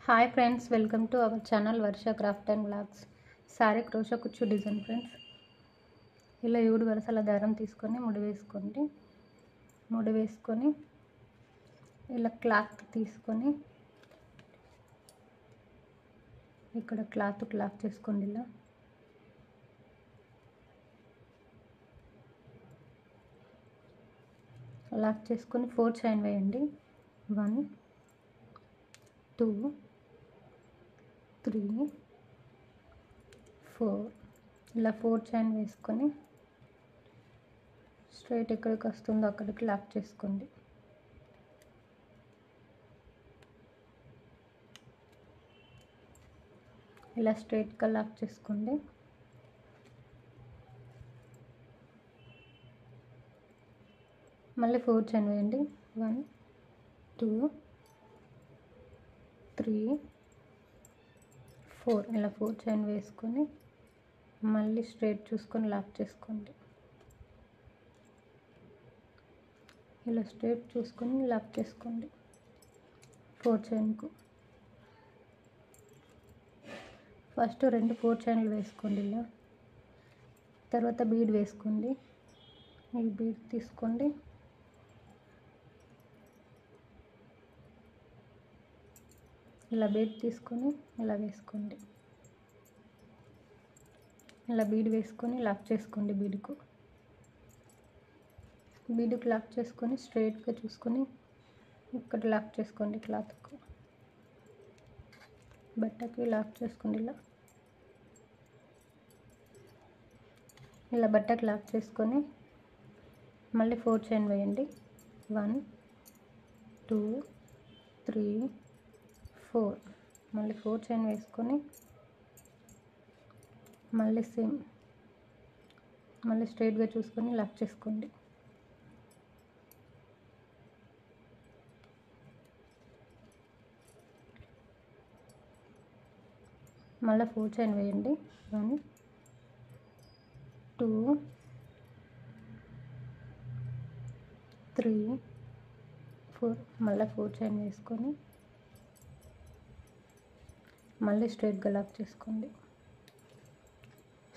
Hi friends, welcome to our channel Varsha craft and blogs. Sari crochet కుచ్చు design friends. ఇలా 7 వరుసల దారం తీసుకొని ముడి వేసుకొని ఇలా క్లాత్ తీసుకొని ఇక్కడ క్లాత్ చేసుకోండి. ఇలా లాక్ చేసుకొని 4 చైన్ వేయండి. 1 2 3 4 ఇలా 4 చైన్ వేసుకొని స్ట్రైట్ ఎక్కడికి వస్తుందో అక్కడికి లాక్ చేసుకోండి. ఇలా స్ట్రైట్గా లాక్ చేసుకోండి. మళ్ళీ 4 చైన్ వేయండి. 1 2 3 4 ఇలా 4 చైన్ వేసుకొని మళ్ళీ స్ట్రైట్ చూసుకొని లాక్ చేసుకోండి. ఇలా స్ట్రైట్ చూసుకొని లాక్ చేసుకోండి 4 చైన్కు. ఫస్ట్ 2 4 చైన్లు వేసుకోండి. ఇలా తర్వాత బీడ్ వేసుకోండి. ఈ బీడ్ తీసుకోండి. ఇలా బీడ్ తీసుకొని ఇలా వేసుకోండి. ఇలా బీడ్ వేసుకొని లాక్ చేసుకోండి. బీడుకు లాక్ చేసుకొని స్ట్రైట్గా చూసుకొని ఇక్కడ లాక్ చేసుకోండి. క్లాత్కు బట్టకి లాక్ చేసుకోండి. ఇలా బట్టకి లాక్ చేసుకొని మళ్ళీ 4 చైన్ వేయండి. 1 2 3 4 మళ్ళీ 4 చైన్ వేసుకొని మళ్ళీ స్ట్రైట్గా చూసుకొని లాక్ చేసుకోండి. మళ్ళీ 4 చైన్ వేయండి. 1 2 3 4 మళ్ళీ 4 చైన్ వేసుకొని మళ్ళీ స్ట్రైట్గా లాక్ చేసుకోండి.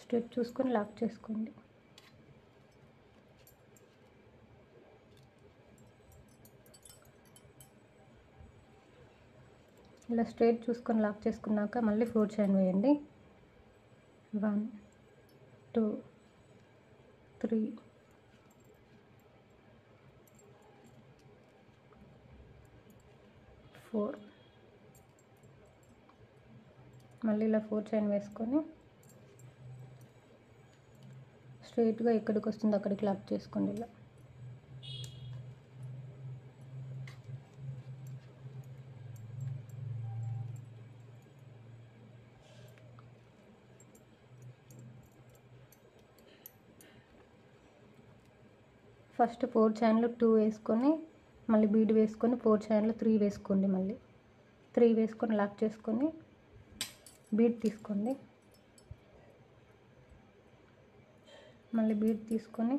స్ట్రైట్ చూసుకొని లాక్ చేసుకోండి. ఇలా స్ట్రైట్ చూసుకొని లాక్ చేసుకున్నాక మళ్ళీ 4 చైన్ వేయండి. 1 2 3 4 మళ్ళీ ఇలా 4 చైన్ వేసుకొని స్ట్రైట్గా ఎక్కడికి వస్తుందో అక్కడికి లాక్ చేసుకోండి. ఇలా ఫస్ట్ 4 చైన్లు 2 వేసుకొని మళ్ళీ బీడ్ వేసుకొని 4 చైన్లు 3 వేసుకోండి. మళ్ళీ 3 వేసుకొని లాక్ చేసుకొని బీడ్ తీసుకోండి. మళ్ళీ బీడ్ తీసుకొని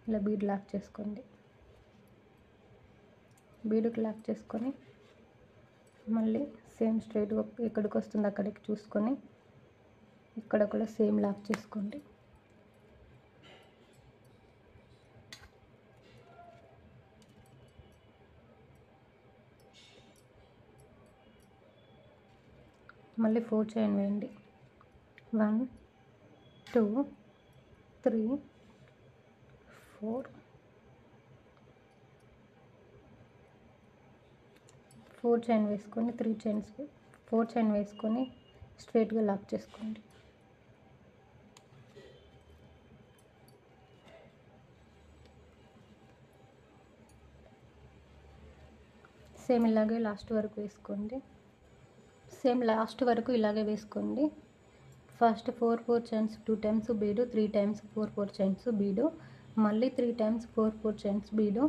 ఇలా బీడ్ లాక్ చేసుకోండి. బీడుకి లాక్ చేసుకొని మళ్ళీ సేమ్ స్ట్రైట్గా ఎక్కడికి వస్తుందో అక్కడికి చూసుకొని ఇక్కడ కూడా సేమ్ లాక్ చేసుకోండి. మళ్ళీ 4 చైన్ వేయండి. 1 2 3 4 4 చైన్ వేసుకొని 4 చైన్ వేసుకొని స్ట్రైట్గా లాక్ చేసుకోండి. సేమ్ ఇలాగే లాస్ట్ వరకు వేసుకోండి. ఇలాగే వేసుకోండి. ఫస్ట్ 4 చైన్స్ 2 టైమ్స్ బీడు, 3 టైమ్స్ 4 చైన్స్ బీడు, మళ్ళీ 3 టైమ్స్ 4 చైన్స్ బీడు,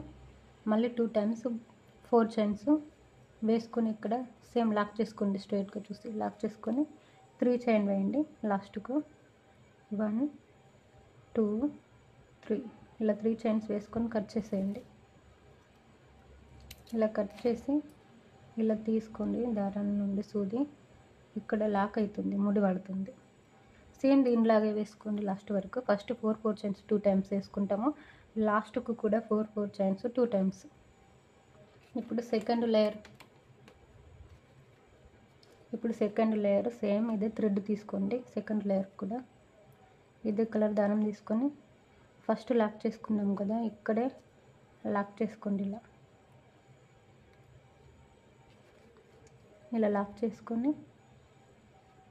మళ్ళీ 2 టైమ్స్ 4 చైన్స్ వేసుకొని ఇక్కడ సేమ్ లాక్ చేసుకోండి. స్ట్రైట్గా చూసి లాక్ చేసుకొని 3 చైన్ వేయండి లాస్ట్కు. 1 2 3 ఇలా 3 చైన్స్ వేసుకొని కట్ చేసేయండి. ఇలా కట్ చేసి ఇలా తీసుకోండి. దారం నుండి సూది ఇక్కడ లాక్ అవుతుంది, ముడి పడుతుంది. సేమ్ దీనిలాగే వేసుకోండి లాస్ట్ వరకు. ఫస్ట్ 4 చైన్స్ 2 టైమ్స్ వేసుకుంటాము, లాస్ట్కు కూడా 4 చైన్స్ 2 టైమ్స్. ఇప్పుడు సెకండ్ లేయర్ సేమ్ ఇదే థ్రెడ్ తీసుకోండి. సెకండ్ లేయర్ కూడా ఇదే కలర్ దారం తీసుకొని ఫస్ట్ లాక్ చేసుకున్నాం కదా, ఇక్కడే లాక్ చేసుకోండి. ఇలా లాక్ చేసుకొని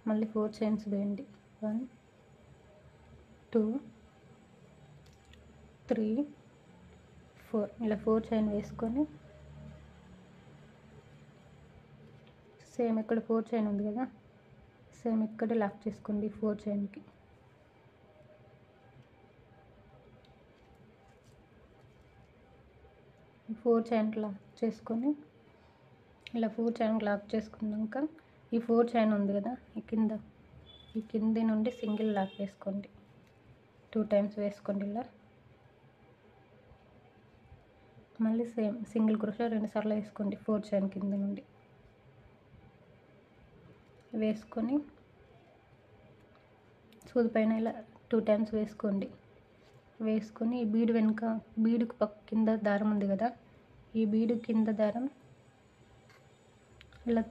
మళ్ళీ 4 చైన్స్ వేయండి. 1 2 3 4 ఇలా 4 చైన్ వేసుకొని సేమ్ ఇక్కడ 4 చైన్ ఉంది కదా, సేమ్ ఇక్కడే లాక్ చేసుకోండి. 4 చైన్కి 4 చైన్ లాక్ చేసుకొని ఇలా 4 చైన్ లాక్ చేసుకున్నాక ఈ 4 చైన్ ఉంది కదా, ఈ కింది నుండి సింగిల్ లాక్ వేసుకోండి. 2 టైమ్స్ వేసుకోండి. ఇలా మళ్ళీ సేమ్ సింగిల్ క్రోషా 2 సార్లు వేసుకోండి. 4 చైన్ కింద నుండి వేసుకొని సూది పైన ఇలా 2 టైమ్స్ వేసుకోండి. వేసుకొని ఈ బీడు వెనుక బీడుకు కింద దారం ఉంది కదా, ఈ బీడు కింద దారం ఇలా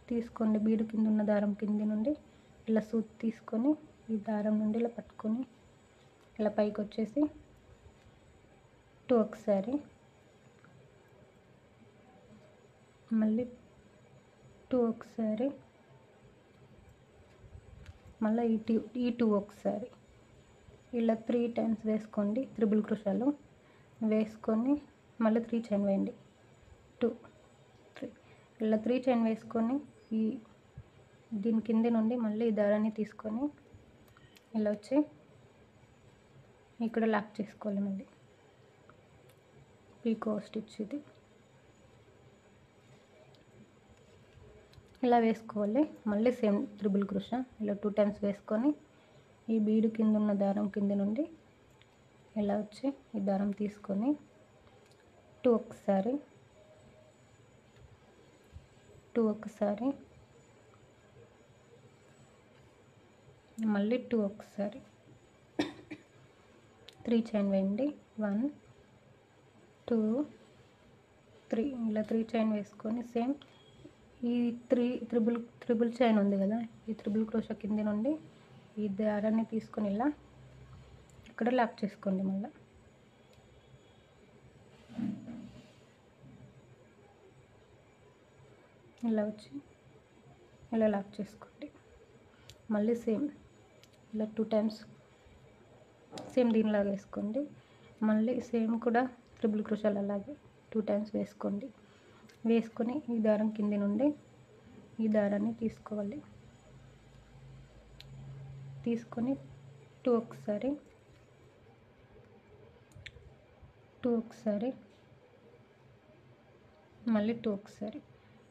తీసుకోండి. బీడు కింద ఉన్న దారం కింది నుండి ఇలా సూది తీసుకొని ఈ దారం నుండి ఇలా పట్టుకొని ఇలా పైకి వచ్చేసి 2 ఒకసారి, మళ్ళీ 2 ఒకసారి, మళ్ళీ ఈ 2 ఒకసారి, ఇలా 3 టైమ్స్ వేసుకోండి. త్రిబుల్ క్రోషాలు వేసుకొని మళ్ళీ 3 చైన్ వేయండి. 2 3 ఇలా 3 చైన్ వేసుకొని దీని కింద నుండి మళ్ళీ ఈ దారాన్ని తీసుకొని ఇలా వచ్చి ఇక్కడ లాక్ చేసుకోవాలి. మళ్ళీ పీకో స్టిచ్ ఇది ఇలా వేసుకోవాలి. మళ్ళీ సేమ్ త్రిబుల్ క్రోషా ఇలా 2 టైమ్స్ వేసుకొని ఈ బీడు కింద ఉన్న దారం కింద నుండి ఇలా వచ్చి ఈ దారం తీసుకొని 2 ఒకసారి, 2 ఒకసారి, మళ్ళీ 2 ఒకసారి, 3 చైన్ వేయండి. 1 2 3 ఇలా 3 చైన్ వేసుకొని సేమ్ ఈ త్రిబుల్ చైన్ ఉంది కదా, ఈ త్రిబుల్ క్రోషా కింద నుండి ఈ దారాన్ని తీసుకొని ఇలా ఇక్కడ లాక్ చేసుకోండి. మళ్ళీ ఇలా వచ్చి ఇలా లాక్ చేసుకోండి. మళ్ళీ సేమ్ ఇలా 2 టైమ్స్ సేమ్ దీనిలాగా వేసుకోండి. మళ్ళీ సేమ్ కూడా త్రిబుల్ క్రోషాలు అలాగే 2 టైమ్స్ వేసుకోండి. వేసుకొని ఈ దారం కింది నుండి ఈ దారాన్ని తీసుకోవాలి. తీసుకొని 2 ఒకసారి, 2 ఒకసారి, మళ్ళీ 2 ఒకసారి,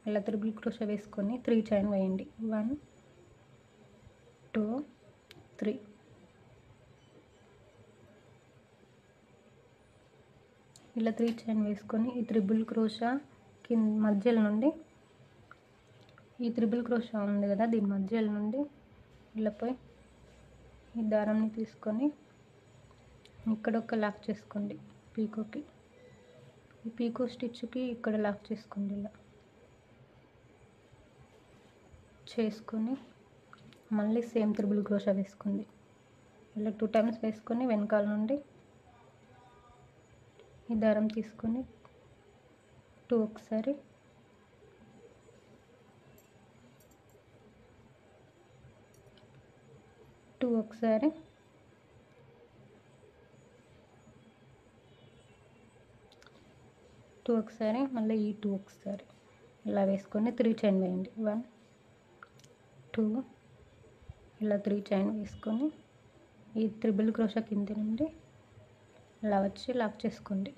ఇలా త్రిబుల్ క్రోషా వేసుకొని 3 చైన్ వేయండి. 1 2 3 ఇలా 3 చైన్ వేసుకొని ఈ త్రిబుల్ క్రోషా మధ్యల నుండి ఈ త్రిబుల్ క్రోషా ఉంది కదా, దీని మధ్యల నుండి ఇలా పోయి ఈ దారాన్ని తీసుకొని ఇక్కడ ఒక లాక్ చేసుకోండి. పీకోకి ఈ పీకో స్టిచ్కి ఇక్కడ లాక్ చేసుకోండి. ఇలా చేసుకొని మళ్ళీ సేమ్ త్రిబుల్ క్రోషా వేసుకోండి. ఇలా 2 టైమ్స్ వేసుకొని వెనకాల నుండి ఈ దారం తీసుకొని 2 ఒకసారి, 2 ఒకసారి, 2 ఒకసారి, మళ్ళీ ఈ 2 ఒకసారి ఇలా వేసుకొని 3 చైన్ వేయండి. 1 2 ఇలా 3 చైన్ వేసుకొని ఈ త్రిబుల్ క్రోషా కింద నుండి ఇలా వచ్చి లాక్ చేసుకోండి.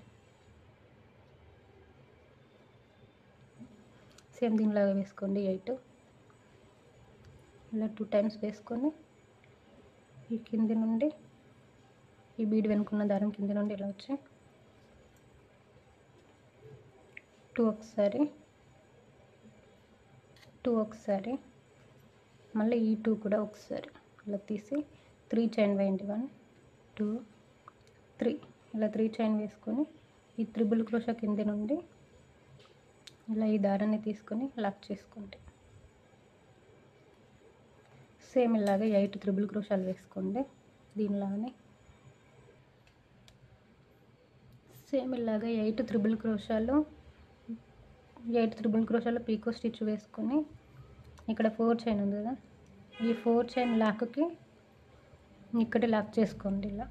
సేమ్ దీనిలాగా వేసుకోండి. 8 ఇలా 2 టైమ్స్ వేసుకొని ఈ కింది నుండి ఈ బీడ్ వెనుకున్న దారం కింద నుండి ఇలా వచ్చి 2 ఒకసారి, 2 ఒకసారి, మళ్ళీ ఈ 2 కూడా ఒకసారి ఇలా తీసి 3 చైన్ వేయండి. 1 2 3 ఇలా 3 చైన్ వేసుకొని ఈ త్రిబుల్ క్రోషా కింద నుండి ఇలా ఈ దారాన్ని తీసుకొని లాక్ చేసుకోండి. సేమ్ ఇలాగే 8 త్రిబుల్ క్రోషాలు వేసుకోండి. దీనిలాగానే సేమ్ ఇలాగే 8 త్రిబుల్ క్రోషాలు పీకో స్టిచ్ వేసుకొని ఇక్కడ 4 చైన్ ఉంది కదా, ఈ 4 చైన్ లాక్కి ఇక్కడ లాక్ చేసుకోండి. ఇలా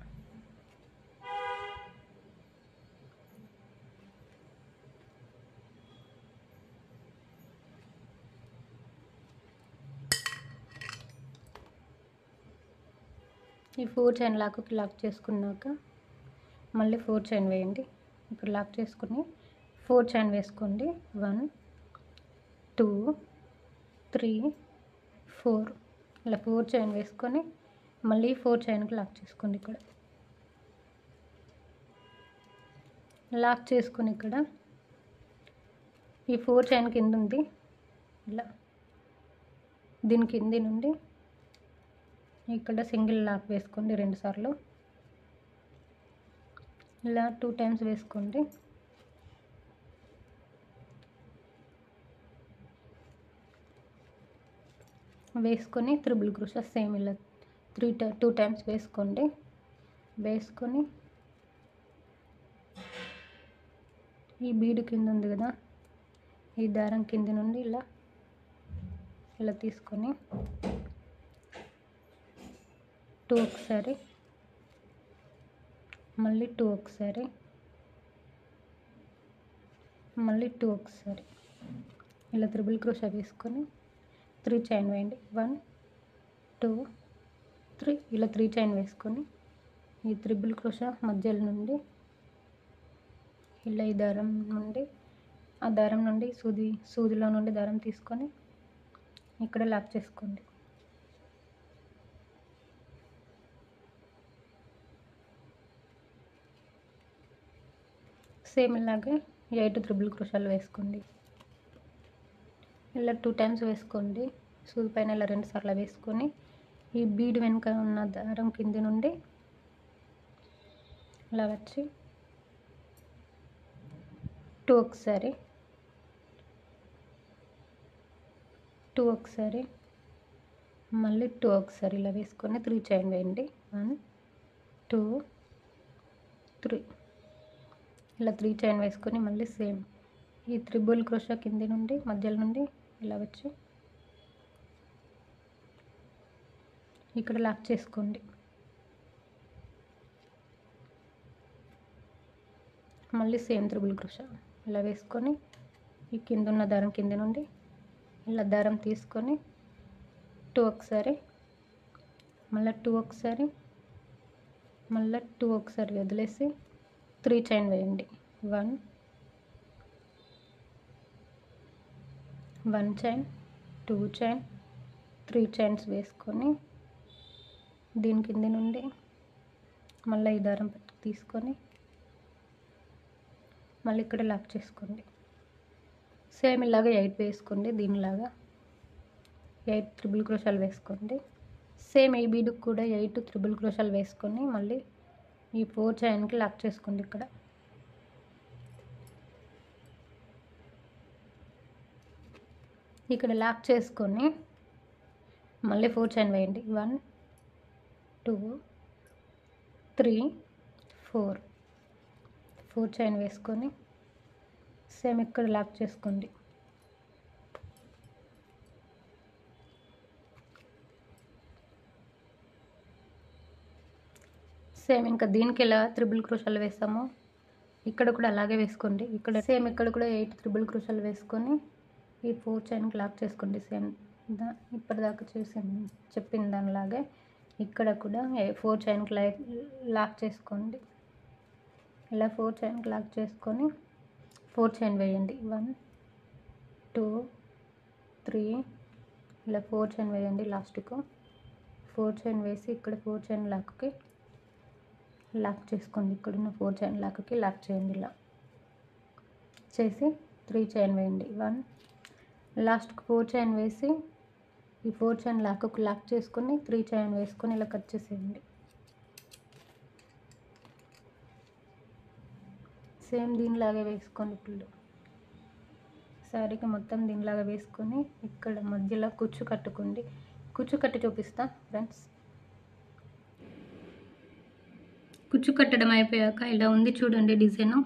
ఈ 4 చైన్ లాక్కి లాక్ చేసుకున్నాక మళ్ళీ 4 చైన్ వేయండి. ఇక్కడ లాక్ చేసుకుని 4 చైన్ వేసుకోండి. 1 2 3 4 ఇలా 4 చైన్ వేసుకొని మళ్ళీ 4 చైన్కి లాక్ చేసుకోండి. ఇక్కడ లాక్ చేసుకొని ఇక్కడ ఈ 4 చైన్ కింద ఉంది, ఇలా దీని కింది నుండి ఇక్కడ సింగిల్ లాక్ వేసుకోండి 2 సార్లు. ఇలా 2 టైమ్స్ వేసుకోండి. వేసుకొని త్రిబుల్ క్రోషా సేమ్ ఇలా 2 టైమ్స్ వేసుకోండి. వేసుకొని ఈ బీడు కింద ఉంది కదా, ఈ దారం కింద నుండి ఇలా తీసుకొని 2 ఒకసారి, మళ్ళీ 2 ఒకసారి, మళ్ళీ 2 ఒకసారి ఇలా త్రిబుల్ క్రోషా వేసుకొని 3 చైన్ వేయండి. 1 2 3 ఇలా 3 చైన్ వేసుకొని ఈ త్రిబుల్ క్రోషా మధ్యలో నుండి ఇలా ఈ దారం నుండి ఆ దారం నుండి సూదిలో నుండి దారం తీసుకొని ఇక్కడ లాక్ చేసుకోండి. సేమ్ ఇలాగే 8 త్రిబుల్ క్రోషాలు వేసుకోండి. ఇలా 2 టైమ్స్ వేసుకోండి. సూది పైన ఇలా 2 సార్లు వేసుకొని ఈ బీడ్ వెనుక ఉన్న దారం కింది నుండి ఇలా వచ్చి 2 ఒకసారి, 2 ఒకసారి, మళ్ళీ 2 ఒకసారి ఇలా వేసుకొని 3 చైన్ వేయండి. 1 2 3 ఇలా 3 చైన్ వేసుకొని మళ్ళీ సేమ్ ఈ త్రిబుల్ క్రోషా కింది నుండి మధ్యలో నుండి ఇలా వచ్చి ఇక్కడ లాక్ చేసుకోండి. మళ్ళీ సేమ్ త్రిబుల్ క్రోషా ఇలా వేసుకొని ఈ కింద ఉన్న దారం కింద నుండి ఇలా దారం తీసుకొని 2 ఒకసారి, మళ్ళీ 2 ఒకసారి, మళ్ళీ 2 ఒకసారి వదిలేసి 3 చైన్ వేయండి. 1 చైన్, 2 చైన్, 3 చైన్స్ వేసుకొని దీని కింద నుండి మళ్ళీ ఈ దారం తీసుకొని మళ్ళీ ఇక్కడ లాక్ చేసుకోండి. సేమ్ ఇలాగా 8 వేసుకోండి. దీనిలాగా 8 త్రిబుల్ క్రోషాలు వేసుకోండి. సేమ్ ఈ బీడుకు కూడా 8 త్రిబుల్ క్రోషాలు వేసుకొని మళ్ళీ ఈ 4 చైన్కి లాక్ చేసుకోండి. ఇక్కడ లాక్ చేసుకొని మళ్ళీ 4 చైన్ వేయండి. 1 2 3 4 చైన్ వేసుకొని సేమ్ ఇక్కడ లాక్ చేసుకోండి. సేమ్ ఇంకా దీనికి ఎలా త్రిబుల్ క్రోషాలు వేస్తామో ఇక్కడ కూడా అలాగే వేసుకోండి. ఇక్కడ సేమ్ ఇక్కడ కూడా 8 త్రిబుల్ క్రోషాలు వేసుకొని ఈ 4 చైన్కి లాక్ చేసుకోండి. సేమ్ ఇప్పటిదాకా చెప్పిన దానిలాగే ఇక్కడ కూడా 4 చైన్కి లాక్ చేసుకోండి. ఇలా 4 చైన్కి లాక్ చేసుకొని 4 చైన్ వేయండి. 1 2 3 ఇలా 4 చైన్ వేయండి. లాస్ట్కు 4 చైన్ వేసి ఇక్కడ 4 చైన్ లాక్కి లాక్ చేసుకోండి. ఇక్కడున్న 4 చైన్ లాక్కి లాక్ చేయండి. ఇలా చేసి 3 చైన్ వేయండి. 1 లాస్ట్కి 4 చైన్ వేసి ఈ 4 చైన్ లాక్కి లాక్ చేసుకొని 3 చైన్ వేసుకొని ఇలా కట్ చేసేయండి. సేమ్ దీనిలాగే వేసుకోండి. ఇప్పుడు శారీకి మొత్తం దీనిలాగా వేసుకొని ఇక్కడ మధ్యలో కుచ్చు కట్టుకోండి. కుచ్చు కట్టి చూపిస్తా ఫ్రెండ్స్. కుచ్చు కట్టడం అయిపోయాక ఇలా ఉంది చూడండి డిజైను.